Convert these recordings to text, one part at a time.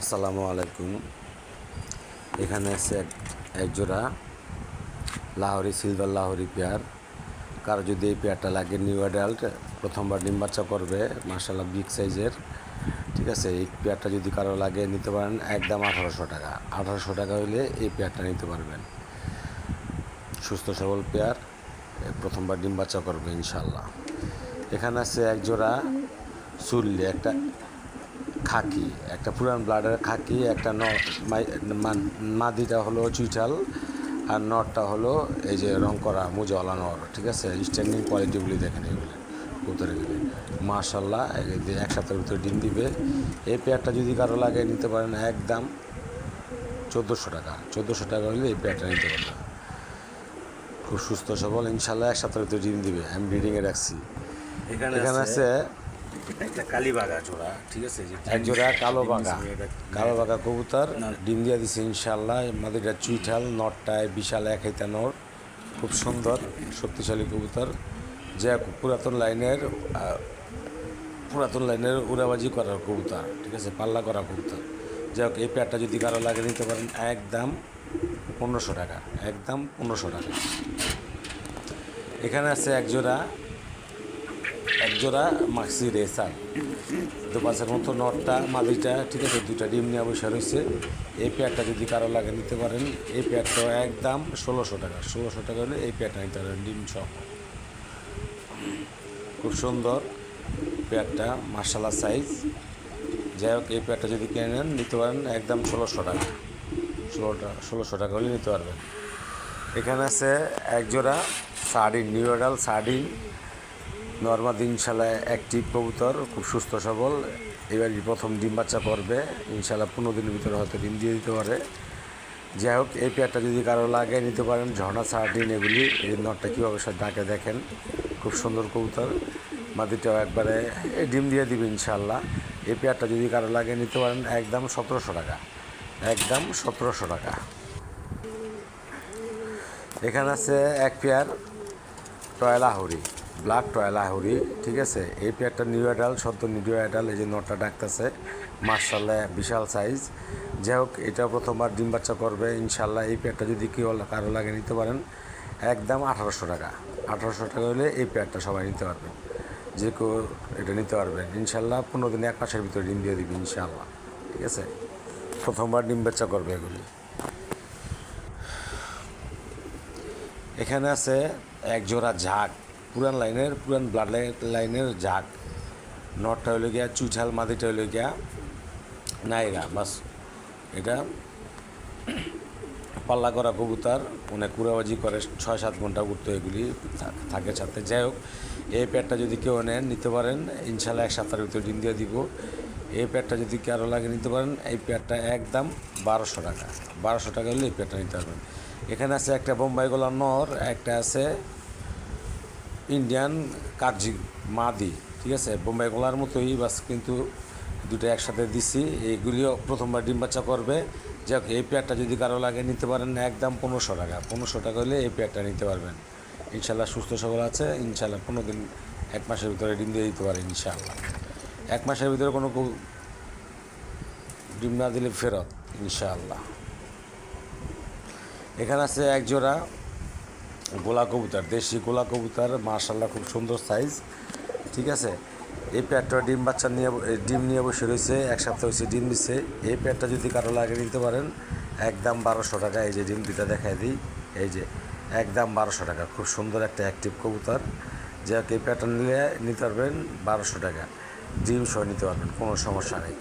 আসসালামু আলাইকুম। এখানে আছে এক জোড়া লাহোরি সিলভার লাহোরি পেয়ার। কারো যদি এই পেয়ারটা লাগে, নিউ অ্যাডাল্ট, প্রথমবার ডিম বাচ্চা করবে, মাশাআল্লাহ বিগ সাইজের, ঠিক আছে। এই পেয়ারটা যদি কারো লাগে নিতে পারেন, একদম 1800 টাকা। 1800 টাকা হইলে এই পেয়ারটা নিতে পারবেন। সুস্থ সবল পেয়ার, প্রথমবার ডিম বাচ্চা করবে ইনশাল্লাহ। এখানে আছে এক জোড়া সুল্লি, একটা খাকি, একটা পুরান ব্লাডের খাকি, একটা মাদিটা হলো চুইঠাল, আর নটটা হলো এই যে রং করা মুজওয়ালা নর, ঠিক আছে। স্ট্যান্ডিং কোয়ালিটিগুলি দেখেন, এগুলি কবুতরগুলি মাশাআল্লাহ এক সপ্তাহের ভিতরে ডিম দিবে। এই পেয়ারটা যদি কারো লাগে নিতে পারেন, একদম 1400 টাকা। 1400 টাকা হলে এই পেয়ারটা নিতে পারবেন। খুব সুস্থ সবল, ইনশাল্লাহ এক সপ্তাহের ভিতরে ডিম দিবে। আমি ব্রিডিংয়ে রাখছি। এখানে আছে একটা কালীবাগা জোড়া, ঠিক আছে। এক জোড়া কালো বাগা কবুতর ডিম দিয়ে দিছে ইনশাল্লাহ। মাদিটা চুইঠাল, নটটায় বিশাল এক হাইতা নর, খুব সুন্দর শক্তিশালী কবুতর, যে পুরাতন লাইনের উড়াবাজি করার কবুতর, ঠিক আছে, পাল্লা করা কবুতর। যাই হোক, এই পেয়ারটা যদি কারো লাগে নিতে পারেন, একদম 1500 টাকা। একদম 1500 টাকা। এখানে আছে এক জোড়া মাক্সি রেসার, দুপাশের মতো নটটা মাদিটা, ঠিক আছে, দুইটা ডিম নিয়ে বসে রয়েছে। এই পেয়ারটা যদি কারো লাগে নিতে পারেন। এই পেয়ারটা একদম 1600 টাকা। 1600 টাকা হলে এই পেয়ারটা নিতে পারেন ডিম সহ। খুব সুন্দর পেয়ারটা, মাশাআল্লাহ সাইজ। যাই হোক, এই পেয়ারটা যদি কিনে নেন নিতে পারেন, একদম 1600 টাকা। 1600 টাকা হলে নিতে পারবেন। এখানে আছে এক জোড়া sardine, new adult sardine, normal ইনশাল্লাহ অ্যাক্টিভ কবুতর, খুব সুস্থ সবল। এবার প্রথম ডিম বাচ্চা করবে ইনশাল্লাহ, 15 দিনের ভিতরে হয়তো ডিম দিয়ে দিতে পারে। যাই হোক, এই পেয়ারটা যদি কারো লাগে নিতে পারেন। ঝর্ণা সার্ডিন এগুলি, এই নটটা কীভাবে সব ডাকে দেখেন, খুব সুন্দর কবুতর। মাদিটাও একবারে ডিম দিয়ে দিবে ইনশাল্লাহ। এই পেয়ারটা যদি কারো লাগে নিতে পারেন, একদম 1700 টাকা। একদম 1700 টাকা। এখানে আছে এক pair toy Lahori, black toy Lahori, ঠিক আছে। এই পেয়ারটা নিউ অ্যাডাল, সদ্য নিউ অ্যাডাল, এই যে নটটা ডাকতেছে, মাশাআল্লাহ বিশাল সাইজ। যাই হোক, এটা প্রথমবার ডিম বাচ্চা করবে ইনশাল্লাহ। এই পেয়ারটা যদি কেউ কারো লাগে নিতে পারেন, একদম 1800 টাকা। 1800 টাকা হলে এই পেয়ারটা সবাই নিতে পারবেন, যে কেউ এটা নিতে পারবেন ইনশাল্লাহ। 15 দিন, 1 মাসের ভিতরে ডিম দিয়ে দিবে ইনশাল্লাহ, ঠিক আছে। প্রথমবার ডিম বাচ্চা করবে এগুলি। এখানে আছে এক জোড়া ঝাঁক, পুরান ব্লাড লাইনের ঝাঁক। নটটা হইলে গিয়া চুইঠাল, মাদিটা হইলে গিয়া নাইরা, বাস। এটা পাল্লা করা কবুতর, অনেক কুড়াবাজি করে, 6-7 ঘন্টা উঠতো এগুলি থাকে সাথে। যাই হোক, এই পেয়ারটা যদি কেউ নেন নিতে পারেন ইনশাল্লাহ, 1 সপ্তাহের ভিতরে ডিম দিয়ে দিব। এই পেয়ারটা যদি কারো লাগে নিতে পারেন, এই পেয়ারটা একদম 1200 টাকা। 1200 টাকা হলে এই পেয়ারটা নিতে পারবেন। এখানে আছে একটা বোম্বাই গলার নর, একটা আছে ইন্ডিয়ান কাকজি মাদি, ঠিক আছে, বোম্বাই গলার মতোই বাস, কিন্তু দুটো একসাথে দিছি। এইগুলিও প্রথমবার ডিম বাচ্চা করবে। যাক, এই পেয়ারটা যদি কারো লাগে নিতে পারেন, একদম 1500 টাকা। 1500 টাকা হলে এই পেয়ারটা নিতে পারবেন ইনশাল্লাহ। সুস্থ সবল আছে ইনশাল্লাহ। 15 দিন, 1 মাসের ভিতরে ডিম দিয়ে দিতে পারে ইনশাল্লাহ। 1 মাসের ভিতরে কোনো ডিম না দিলে ফেরত ইনশাআল্লাহ। এখানে আছে এক জোড়া গোলা কবুতর, দেশি গোলা কবুতর, মাশাআল্লাহ খুব সুন্দর সাইজ, ঠিক আছে। এই পেয়ারটা ডিম নিয়ে বসে রয়েছে, 1 সপ্তাহ হয়েছে ডিম দিচ্ছে। এই পেয়ারটা যদি কারো লাগে নিতে পারেন, একদম 1200 টাকা। এই যে ডিম দুটা দেখাই দিই, এই যে একদম 1200 টাকা। খুব সুন্দর একটা অ্যাক্টিভ কবুতর, যে এই পেয়ারটা নিতে পারবেন 1200 টাকা। ডিম সহ নিতে পারবেন, কোনো সমস্যা নেই।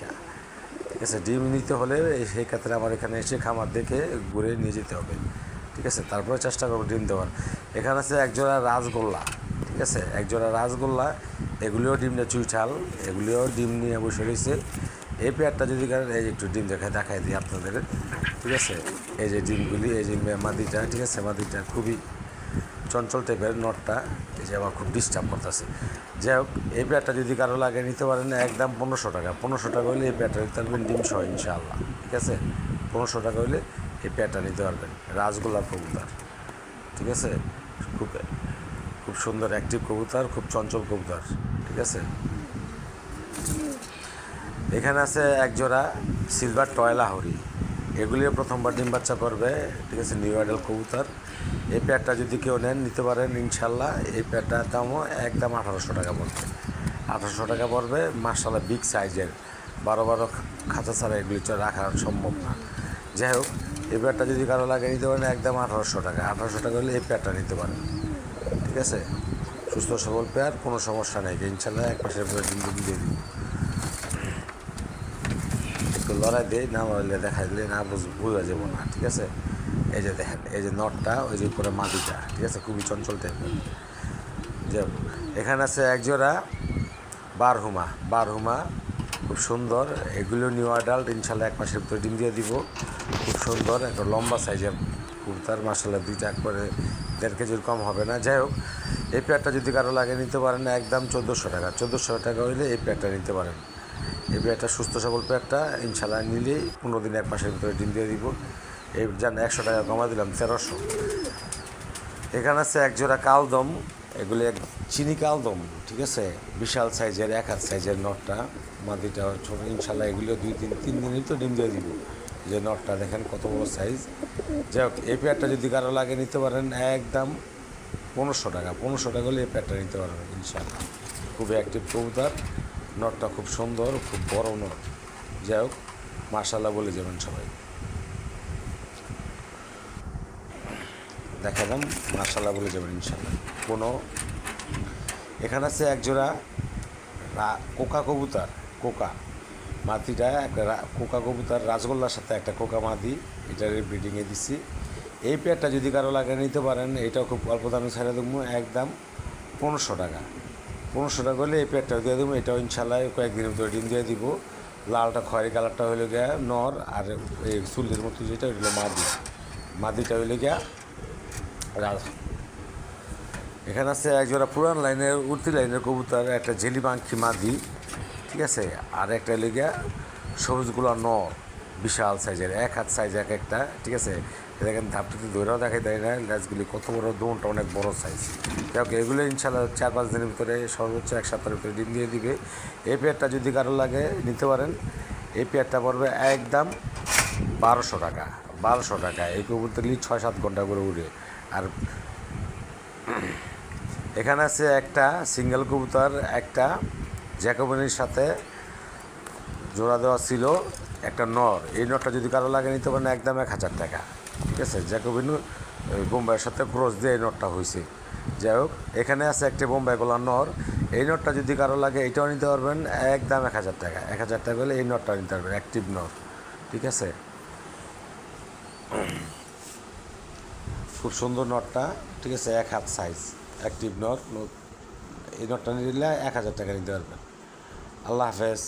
ঠিক আছে, ডিম নিতে হলে সেই ক্ষেত্রে আমার এখানে এসে খামার দেখে ঘুরে নিয়ে যেতে হবে, ঠিক আছে। তারপরে চেষ্টা করবো ডিম দেওয়ার। এখানে আছে একজোড়া রাজগোল্লা, ঠিক আছে, একজোড়া রাজগোল্লা, এগুলিও ডিম নিয়ে চুইঠাল, এগুলিও ডিম নিয়ে বসে রয়েছে। এই পেয়ারটা যদি করেন, এই একটু ডিম দেখাই দিই আপনাদের, ঠিক আছে। এই যে ডিমগুলি, এই যে মাদিটা, ঠিক আছে, মাদিটা খুবই চঞ্চল টাইপের, নটটা এই যে আমার খুব ডিস্টার্ব করতেছে। যাই হোক, এই পেয়ারটা যদি কারো লাগে নিতে পারেন, একদম 1500 টাকা। 1500 টাকা হলে এই পেয়ারটা নিতে পারবেন ডিম সহ ইনশাআল্লাহ, ঠিক আছে। 1500 টাকা হলে এই পেয়ারটা নিতে পারবেন। রাজগোল্লার কবুতর, ঠিক আছে, খুব খুব সুন্দর অ্যাক্টিভ কবুতর, খুব চঞ্চল কবুতর, ঠিক আছে। এখানে আছে এক জোড়া সিলভার টয়লা হরি, এগুলিও প্রথমবার ডিম বাচ্চা করবে, ঠিক আছে, নিউ অ্যাডাল কবুতর। এই পেয়ারটা যদি কেউ নেন নিতে পারেন ইনশাল্লাহ। এই পেয়ারটার দামও একদম 1800 টাকা পড়বে, 1800 টাকা পড়বে। মাশাআল্লাহ বিগ সাইজের, 12 খাঁচা ছাড়া এগুলি রাখা সম্ভব না। যাই হোক, এই পেয়ারটা যদি কারো লাগে নিতে পারেন একদম 1800 টাকা, 1800 টাকা হলে এই পেয়ারটা নিতে পারেন, ঠিক আছে। সুস্থ সবল পেয়ার, কোনো সমস্যা নেই, ইনশাল্লাহ এক মাসের পরে ডিম দিয়ে দিই। একটু লড়াই দিয়ে না লড়াইলে দেখা দিলে না বোঝা যাবো না, ঠিক আছে। এই যে দেখেন, এই যে নটটা, ওই যে উপরে মাদিটা, ঠিক আছে, খুবই চঞ্চল টাইপের। যে এখানে আছে একজোড়া বারহুমা, খুব সুন্দর। এগুলো নিউ অ্যাডাল্ট, ইনশাল্লাহ এক মাসের ভিতরে ডিম দিয়ে দিব। খুব সুন্দর একটা লম্বা সাইজের কুর্তার, মাশাআল্লাহ দুইটা করে 1.5 কেজির কম হবে না। যাই হোক, এই পেয়ারটা যদি কারো লাগে নিতে পারেন একদম 1400 টাকা, 1400 টাকা হইলে এই পেয়ারটা নিতে পারেন। এই পেয়ারটা সুস্থ সবল পেয়ারটা, ইনশাল্লাহ নিলেই 15 দিন এক মাসের ভিতরে ডিম দিয়ে দিব। এই যান 100 টাকা কমা দিলাম, 1300। এখানে আছে একজোড়া কালদম, এগুলি এক চিনি কালদম, ঠিক আছে, বিশাল সাইজের, 1 হাত সাইজের নটটা, মাদিটা ছোটো। ইনশাল্লাহ এগুলো 2-3 দিনই তো ডিম দিয়ে দিব। যে নটটা দেখেন কত বড় সাইজ। যাই হোক, এই পেয়ারটা যদি কারো লাগে নিতে পারেন একদম 1500 টাকা, 1500 টাকা হলে এই পেয়ারটা নিতে পারবেন ইনশাল্লাহ। খুবই অ্যাক্টিভ কবুতর, নটটা খুব সুন্দর, খুব বড় নট। যাই হোক, মাশাআল্লাহ বলে যাবেন সবাই। দেখালাম, মাশাআল্লাহ বলে যাবেন ইনশাল্লাহ। কোনো এখানে আছে একজোড়া কোকা কবুতর, কোকা মাদিটা একটা কোকা কবুতর, রাজগোল্লার সাথে একটা কোকা মাদি, এটার ব্রিডিংয়ে দিচ্ছি। এই পেয়ারটা যদি কারো লাগে নিতে পারেন, এটাও খুব অল্প দামে ছেড়ে দেবো একদম 1500 টাকা। 1500 টাকা হলে এই পেয়ারটা দিয়ে দেবো। এটাও ইনশাল্লাহ কয়েকদিনের ভিতরে ডিম দিয়ে দিব। লালটা খয়েরি কালারটা হইলে গিয়া নর, আর এই চুলের মতো যেটা হইলো মাদিটা হইলে গিয়া রাজ। এখানে আছে একজোড়া পুরান লাইনের, উঠতি লাইনের কবুতর, একটা জেলি পাখি মাদি, ঠিক আছে, আর একটা লেগিয়া সবুজগুলো নর, বিশাল সাইজের, 1 হাত সাইজ এক একটা, ঠিক আছে। দেখেন ধাপটিতে ধরেও দেখাই দেয় না, লেজগুলি কত বড়, দোনটা অনেক বড় সাইজ। যাই এগুলো ইনশাল্লাহ 4-5 দিনের ভিতরে, সর্বোচ্চ 1 সপ্তাহের ভিতরে ডিম দিয়ে দিবে। এই পেয়ারটা যদি কারো লাগে নিতে পারেন। এই পেয়ারটা পড়বে একদম 1200 টাকা, 1200 টাকা। এই কবুতরগুলি 6-7 ঘন্টা করে উড়ে। আর এখানে আছে একটা সিঙ্গেল কবুতর, একটা জ্যাকোবিনের সাথে জোড়া দেওয়া ছিল, একটা নর। এই নরটা যদি কারো লাগে নিতে পারেন একদম 1000 টাকা, ঠিক আছে। জ্যাকোবিন বোম্বাইয়ের সাথে ক্রস দিয়ে এই নরটা হয়েছে। যাই হোক, এখানে আছে একটা বোম্বাই গলার নর। এই নরটা যদি কারো লাগে এটাও নিতে পারবেন একদম 1000 টাকা, 1000 টাকা হলে এই নরটা নিতে পারবেন, অ্যাক্টিভ নর, ঠিক আছে। খুব সুন্দর নটটা, ঠিক আছে, 1 হাত সাইজ, অ্যাক্টিভ নট। এই নটটা নিলে 1000 টাকা নিতে পারবেন। আল্লাহ হাফেজ।